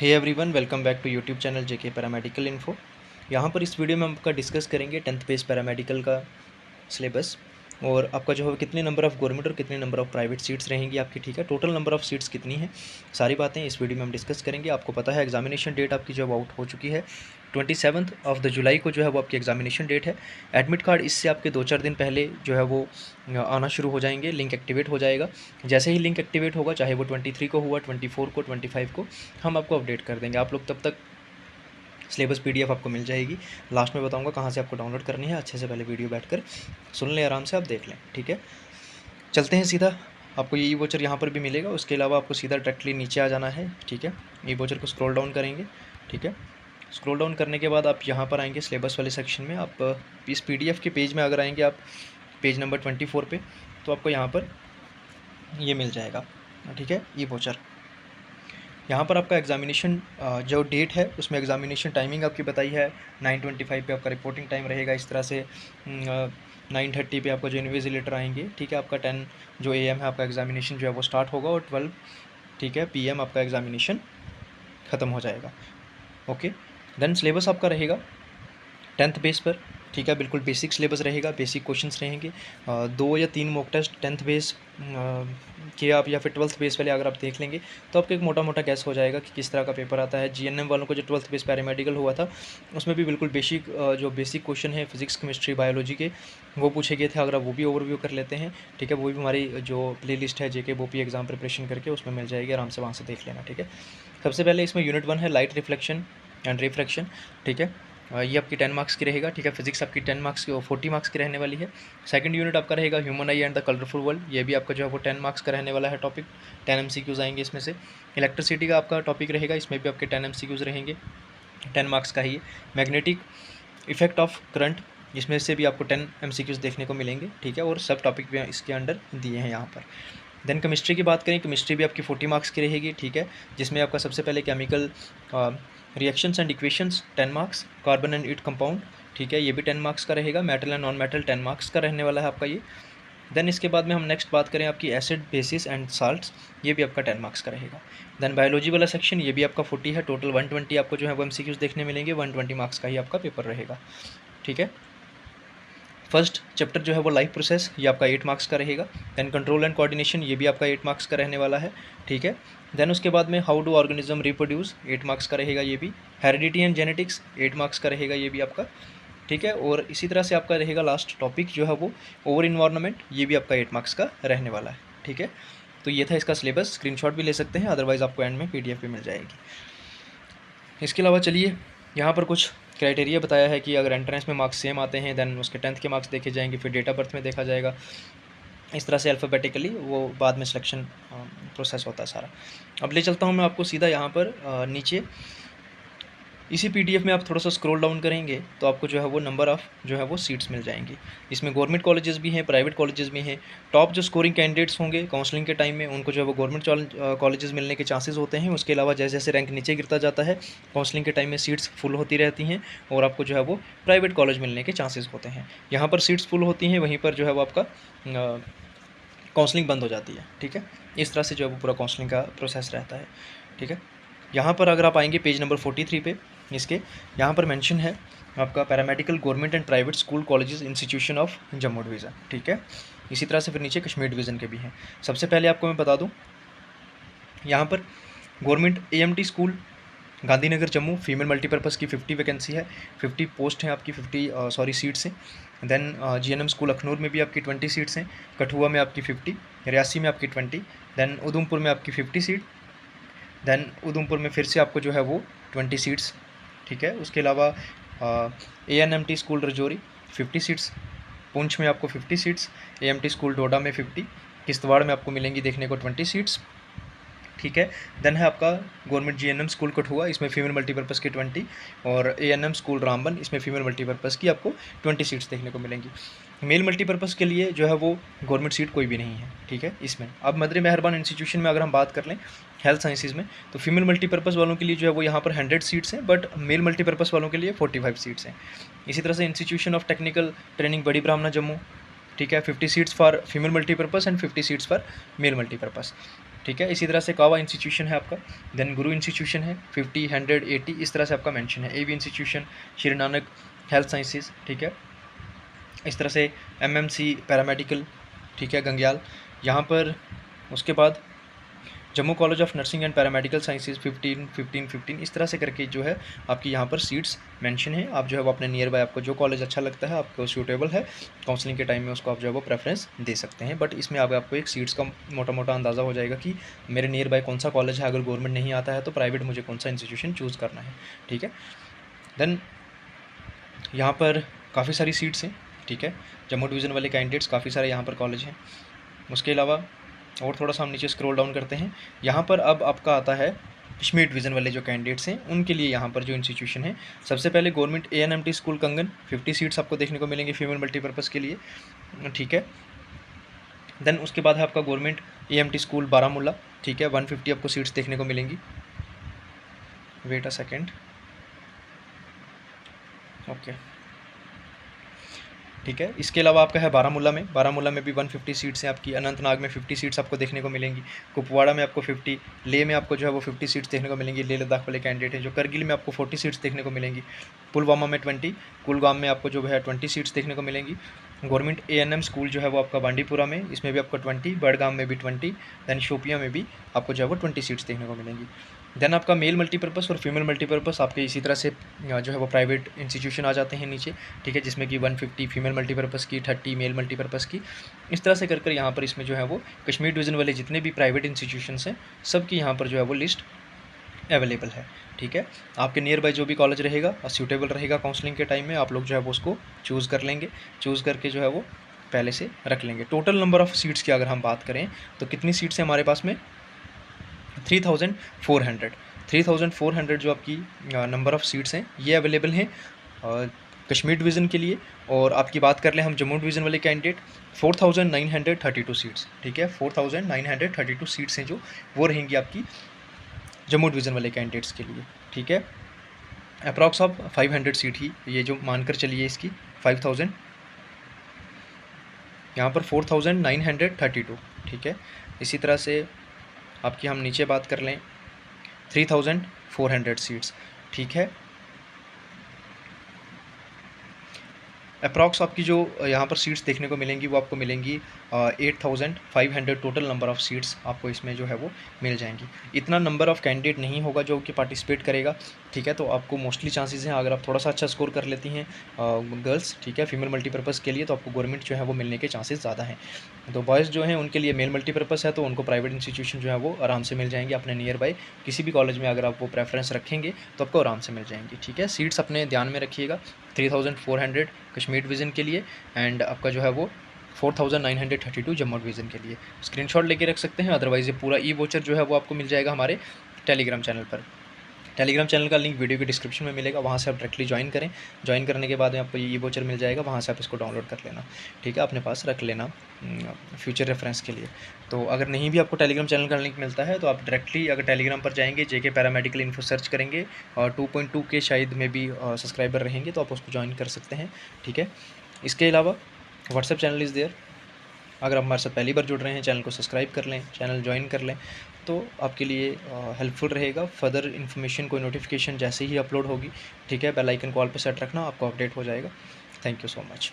Hey everyone, welcome back to YouTube channel JK paramedical info. यहाँ पर इस video में हम आपका डिस्कस करेंगे 10th बेस पैरामेडिकल का सिलेबस और आपका जो है कितने नंबर ऑफ़ गवर्नमेंट और कितने नंबर ऑफ़ प्राइवेट सीट्स रहेंगी आपकी, ठीक है। टोटल नंबर ऑफ़ सीट्स कितनी है, सारी बातें इस वीडियो में हम डिस्कस करेंगे। आपको पता है एग्जामिनेशन डेट आपकी जो आउट हो चुकी है, 27 जुलाई को जो है वो आपकी एग्जामिनेशन डेट है। एडमिट कार्ड इससे आपके 2-4 दिन पहले जो है वो आना शुरू हो जाएंगे, लिंक एक्टिवेट हो जाएगा। जैसे ही लिंक एक्टिवेट होगा, चाहे वो 23 को हुआ, 24 को, 25 को, हम आपको अपडेट कर देंगे। आप लोग तब तक सिलेबस पीडीएफ आपको मिल जाएगी। लास्ट में बताऊंगा कहाँ से आपको डाउनलोड करनी है। अच्छे से पहले वीडियो बैठकर सुन लें, आराम से आप देख लें, ठीक है। चलते हैं सीधा। आपको ये ई वोचर यहाँ पर भी मिलेगा, उसके अलावा आपको सीधा डायरेक्टली नीचे आ जाना है, ठीक है। ई वोचर को स्क्रॉल डाउन करेंगे, ठीक है। स्क्रॉल डाउन करने के बाद आप यहाँ पर आएंगे सिलेबस वाले सेक्शन में। आप इस पीडीएफ के पेज में अगर आएंगे आप पेज नंबर 24 पे, तो आपको यहाँ पर ये मिल जाएगा, ठीक है, ई वोचर। यहाँ पर आपका एग्जामिनेशन जो डेट है उसमें एग्जामिनेशन टाइमिंग आपकी बताई है। 9:25 पे आपका रिपोर्टिंग टाइम रहेगा। इस तरह से 9:30 पे आपका जो इन्विजिलेटर आएंगे, ठीक है। आपका 10 जो AM है आपका एग्जामिनेशन जो है वो स्टार्ट होगा और 12, ठीक है, PM आपका एग्जामिनेशन ख़त्म हो जाएगा। ओके, देन सिलेबस आपका रहेगा 10th बेस पर, ठीक है। बिल्कुल बेसिक सिलेबस रहेगा, बेसिक क्वेश्चंस रहेंगे। 2 या 3 मॉक टेस्ट 10th बेस के आप या फिर 12th बेस वाले अगर आप देख लेंगे तो आपको एक मोटा मोटा गैस हो जाएगा कि किस तरह का पेपर आता है। GNM वालों को जो 12th बेस पैरामेडिकल हुआ था उसमें भी बिल्कुल जो बेसिक क्वेश्चन है फिजिक्स, केमिस्ट्री, बायोलॉजी के, वो पूछे गए थे। अगर आप वो भी ओवरव्यू कर लेते हैं, ठीक है, वो भी हमारी जो प्ले लिस्ट है जेके बोपी एग्जाम प्रिपरेशन करके उसमें मिल जाएगी, आराम से वहाँ से देख लेना, ठीक है। सबसे पहले इसमें यूनिट 1 है लाइट रिफ्लेक्शन एंड रिफ्रैक्शन, ठीक है। ये आपकी 10 मार्क्स की रहेगा, ठीक है। फिजिक्स आपकी 10 मार्क्स की और 40 मार्क्स की रहने वाली है। सेकंड यूनिट आपका रहेगा human I and the colourful world. ये भी आपका जो है वो 10 मार्क्स का रहने वाला है टॉपिक। 10 MCQs आएंगे इसमें से। इलेक्ट्रिसिटी का आपका टॉपिक रहेगा, इसमें भी आपके 10 MCQs रहेंगे, 10 मार्क्स का ही है। मैग्नेटिक इफेक्ट ऑफ करंट, इसमें से भी आपको 10 MCQs देखने को मिलेंगे, ठीक है। और सब टॉपिक भी इसके अंडर दिए हैं यहाँ पर। देन केमिस्ट्री की बात करें, केमिस्ट्री भी आपकी 40 मार्क्स की रहेगी, ठीक है। जिसमें आपका सबसे पहले chemical reactions and equations 10 marks, carbon and it compound, ठीक है, ये भी 10 मार्क्स का रहेगा। Metal and non metal 10 marks का रहने वाला है आपका ये। देन इसके बाद में हम नेक्स्ट बात करें आपकी एसिड, बेसिस एंड साल्ट्स, ये भी आपका 10 मार्क्स का रहेगा। देन बायोलॉजी वाला सेक्शन, ये भी आपका 40 है। टोटल 120 आपको जो है वो MCQs देखने मिलेंगे। 120 मार्क्स का ही आपका पेपर रहेगा, ठीक है। फर्स्ट चैप्टर जो है वो लाइफ प्रोसेस, ये आपका 8 मार्क्स का रहेगा। देन कंट्रोल एंड कोऑर्डिनेशन, ये भी आपका 8 मार्क्स का रहने वाला है, ठीक है। देन उसके बाद में how do organism reproduce, 8 marks का रहेगा ये भी। हेरिडिटी एंड जेनेटिक्स 8 मार्क्स का रहेगा ये भी आपका, ठीक है। और इसी तरह से आपका रहेगा लास्ट टॉपिक जो है वो ओवर इन्वायरमेंट, ये भी आपका 8 मार्क्स का रहने वाला है, ठीक है। तो ये था इसका सिलेबस। स्क्रीनशॉट भी ले सकते हैं, अदरवाइज़ आपको एंड में PDF भी मिल जाएगी। इसके अलावा चलिए यहाँ पर कुछ क्राइटेरिया बताया है कि अगर एंट्रेंस में मार्क्स सेम आते हैं देन उसके 10th के मार्क्स देखे जाएंगे, फिर डेट ऑफ बर्थ में देखा जाएगा। इस तरह से अल्फ़ाबेटिकली वो बाद में सिलेक्शन प्रोसेस होता है सारा। अब ले चलता हूँ मैं आपको सीधा यहाँ पर नीचे। इसी PDF में आप थोड़ा सा स्क्रॉल डाउन करेंगे तो आपको जो है वो नंबर ऑफ़ जो है वो सीट्स मिल जाएंगी। इसमें गवर्नमेंट कॉलेजेस भी हैं, प्राइवेट कॉलेजेस भी हैं। टॉप जो स्कोरिंग कैंडिडेट्स होंगे काउंसलिंग के टाइम में, उनको जो है वो गवर्नमेंट कॉलेजेस मिलने के चांसेस होते हैं। उसके अलावा जैसे जैसे रैंक नीचे गिरता जाता है, काउंसलिंग के टाइम में सीट्स फुल होती रहती हैं और आपको जो है वो प्राइवेट कॉलेज मिलने के चांसेस होते हैं। यहाँ पर सीट्स फुल होती हैं, वहीं पर जो है वो आपका काउंसलिंग बंद हो जाती है, ठीक है। इस तरह से जो है वो पूरा काउंसलिंग का प्रोसेस रहता है, ठीक है। यहाँ पर अगर आप आएंगे पेज नंबर 43 पे, इसके यहाँ पर मेंशन है आपका paramedical government and private school colleges institution of Jammu division, ठीक है। इसी तरह से फिर नीचे कश्मीर डिवीज़न के भी हैं। सबसे पहले आपको मैं बता दूँ, यहाँ पर government AMT school Gandhinagar Jammu female multipurpose की 50 वैकेंसी है, 50 पोस्ट हैं आपकी, 50 सीट्स हैं। देन GNM स्कूल अखनूर में भी आपकी 20 सीट्स हैं, कठुआ में आपकी 50, रियासी में आपकी 20, देन उधमपुर में आपकी 50 सीट, देन उधमपुर में फिर से आपको जो है वो 20 सीट्स, ठीक है। उसके अलावा ANMT school Rajouri 50 seats, Poonch में आपको 50 सीट्स, AMT स्कूल डोडा में 50, किश्तवाड़ में आपको मिलेंगी देखने को 20 सीट्स, ठीक है। देन है आपका गवर्नमेंट GNM स्कूल कठुआ, इसमें फीमेल मल्टीपर्पज़ की 20, और ANM स्कूल रामबन, इसमें फीमेल मल्टीपर्पज़ की आपको 20 सीट्स देखने को मिलेंगी। मेल मल्टीपर्पज़ के लिए जो है वो गवर्नमेंट सीट कोई भी नहीं है, ठीक है इसमें। अब मदर मेहरबान इंस्टीट्यूशन में अगर हम बात कर लें हेल्थ साइंसेज में, तो फीमेल मल्टीपर्पज़ वालों के लिए जो है वो यहाँ पर 100 सीट्स हैं, बट मेल मल्टीपर्पज़ वालों के लिए 45 सीट्स हैं। इसी तरह से इंस्टीट्यूशन ऑफ टेक्निकल ट्रेनिंग बड़ी ब्राह्मणा जम्मू, ठीक है, 50 seats for female multipurpose and 50 seats for male multipurpose. ठीक है। इसी तरह से कावा इंस्टीट्यूशन है आपका, देन गुरु इंस्टीट्यूशन है 50, 100, 80 इस तरह से आपका मेंशन है। AV institution, Shri Nanak health sciences, ठीक है। इस तरह से एमएमसी पैरामेडिकल, ठीक है, गंग्याल। यहाँ पर उसके बाद Jammu college of nursing and paramedical sciences 15, 15, 15 इस तरह से करके जो है आपकी यहाँ पर सीट्स मेंशन है। आप जो है वो अपने नियर बाय आपको जो कॉलेज अच्छा लगता है, आपको सूटेबल है, काउंसलिंग के टाइम में उसको आप जो है वो प्रेफरेंस दे सकते हैं। बट इसमें अब आपको एक सीट्स का मोटा मोटा अंदाज़ा हो जाएगा कि मेरे नियर बाय कौन सा कॉलेज है। अगर गवर्नमेंट नहीं आता है तो प्राइवेट मुझे कौन सा इंस्टीट्यूशन चूज़ करना है, ठीक है। देन यहाँ पर काफ़ी सारी सीट्स हैं, ठीक है। जम्मू डिवीज़न वाले कैंडिडेट्स काफ़ी सारे यहाँ पर कॉलेज हैं। उसके अलावा और थोड़ा सा हम नीचे स्क्रॉल डाउन करते हैं, यहाँ पर अब आपका आता है कश्मीर डिवीज़न वाले जो कैंडिडेट्स हैं उनके लिए यहाँ पर जो इंस्टीट्यूशन है। सबसे पहले गवर्नमेंट ANMT स्कूल कंगन 50 सीट्स आपको देखने को मिलेंगी फीमेल मल्टीपर्पज़ के लिए, ठीक है। देन उसके बाद है आपका गवर्नमेंट AMT स्कूल बारामूला, ठीक है, 150 आपको सीट्स देखने को मिलेंगी। वेट अ सेकेंड, ओके, ठीक है। इसके अलावा आपका है बारामूला में भी 150 सीट्स हैं आपकी। अनंतनाग में 50 सीट्स आपको देखने को मिलेंगी। कुपवाड़ा में आपको 50, लेह में आपको जो है वो 50 सीट्स देखने को मिलेंगी। लेह लद्दाख वाले कैंडिडेट हैं जो। करगिल में आपको 40 सीट्स देखने को मिलेंगी। पुलवामा में 20, कुलगाम में आपको जो है 20 सीट्स देखने को मिलेंगी। गवर्नमेंट ANM स्कूल जो है वो आपका बांडीपुरा में, इसमें भी आपको 20, बड़गाम में भी 20, दैन शोपिया में भी आपको जो है वो 20 सीट्स देखने को मिलेंगी। देन आपका मेल मल्टीपर्पज़ और फीमेल मल्टीपर्पज़ आपके इसी तरह से जो है वो प्राइवेट इंस्टीट्यूशन आ जाते हैं नीचे, ठीक है, जिसमें कि 150 फीमेल मल्टीपर्पज़ की, 30 मेल मल्टीपर्पज़ की। इस तरह से कर यहाँ पर इसमें जो है वो कश्मीर डिवीज़न वाले जितने भी प्राइवेट इंस्टीट्यूशंस हैं सबकी यहाँ पर जो है वो लिस्ट अवेलेबल है, ठीक है। आपके नियर बाय जो भी कॉलेज रहेगा और सूटेबल रहेगा काउंसलिंग के टाइम में, आप लोग जो है वो उसको चूज़ कर लेंगे। चूज़ करके जो है वो पहले से रख लेंगे। टोटल नंबर ऑफ़ सीट्स की अगर हम बात करें तो कितनी सीट्स हैं हमारे पास में? 3400 जो आपकी नंबर ऑफ़ सीट्स हैं ये अवेलेबल हैं कश्मीर डिवीज़न के लिए। और आपकी बात कर लें हम जम्मू डिवीज़न वाले कैंडिडेट, 4932 सीट्स, ठीक है, 4932 सीट्स हैं जो वो रहेंगी आपकी जम्मू डिवीज़न वाले कैंडिडेट्स के लिए, ठीक है। अप्रॉक्स ऑफ 500 सीट ही ये जो मानकर चलिए इसकी 5000, यहाँ पर 4932, ठीक है। इसी तरह से आपकी हम नीचे बात कर लें 3400 सीट्स, ठीक है। अप्रॉक्स आपकी जो यहाँ पर सीट्स देखने को मिलेंगी वो आपको मिलेंगी 8500 टोटल नंबर ऑफ़ सीट्स आपको इसमें जो है वो मिल जाएंगी। इतना नंबर ऑफ़ कैंडिडेट नहीं होगा जो कि पार्टिसिपेट करेगा, ठीक है। तो आपको मोस्टली चांसेस हैं अगर आप थोड़ा सा अच्छा स्कोर कर लेती हैं गर्ल्स, ठीक है, फीमेल मल्टीपर्पज़ के लिए, तो आपको गवर्नमेंट जो है वो मिलने के चांसेस ज़्यादा हैं। तो बॉयज़ जो हैं उनके लिए मेल मल्टीपर्पज़ है तो उनको प्राइवेट इंस्टीट्यूशन जो है वो आराम से मिल जाएंगे। अपने नियर बाय किसी भी कॉलेज में अगर आप वो प्रेफरेंस रखेंगे तो आपको आराम से मिल जाएंगी, ठीक है। सीट्स अपने ध्यान में रखिएगा, 3400 कश्मीर डिवीज़न के लिए एंड आपका जो है वो 4932 जम्मू डिवीज़न के लिए। स्क्रीनशॉट लेके रख सकते हैं, अदरवाइज़ ये पूरा ई वोचर जो है वो आपको मिल जाएगा हमारे टेलीग्राम चैनल पर। टेलीग्राम चैनल का लिंक वीडियो के डिस्क्रिप्शन में मिलेगा, वहाँ से आप डायरेक्टली ज्वाइन करें। ज्वाइन करने के बाद में आपको ये ई वोचर मिल जाएगा, वहाँ से आप इसको डाउनलोड कर लेना, ठीक है, अपने पास रख लेना फ्यूचर रेफरेंस के लिए। तो अगर नहीं भी आपको टेलीग्राम चैनल का लिंक मिलता है तो आप डायरेक्टली अगर टेलीग्राम पर जाएंगे JK पैरामेडिकल इन्फो सर्च करेंगे और 2.2 के शायद में भी सब्सक्राइबर रहेंगे तो आप उसको ज्वाइन कर सकते हैं, ठीक है। इसके अलावा व्हाट्सएप चैनल इज़ देयर, अगर आप हमारे साथ पहली बार जुड़ रहे हैं चैनल को सब्सक्राइब कर लें, चैनल ज्वाइन कर लें तो आपके लिए हेल्पफुल रहेगा। फर्दर इन्फॉर्मेशन कोई नोटिफिकेशन जैसे ही अपलोड होगी, ठीक है, बेल आइकन कॉल पे सेट रखना, आपको अपडेट हो जाएगा। Thank you so much.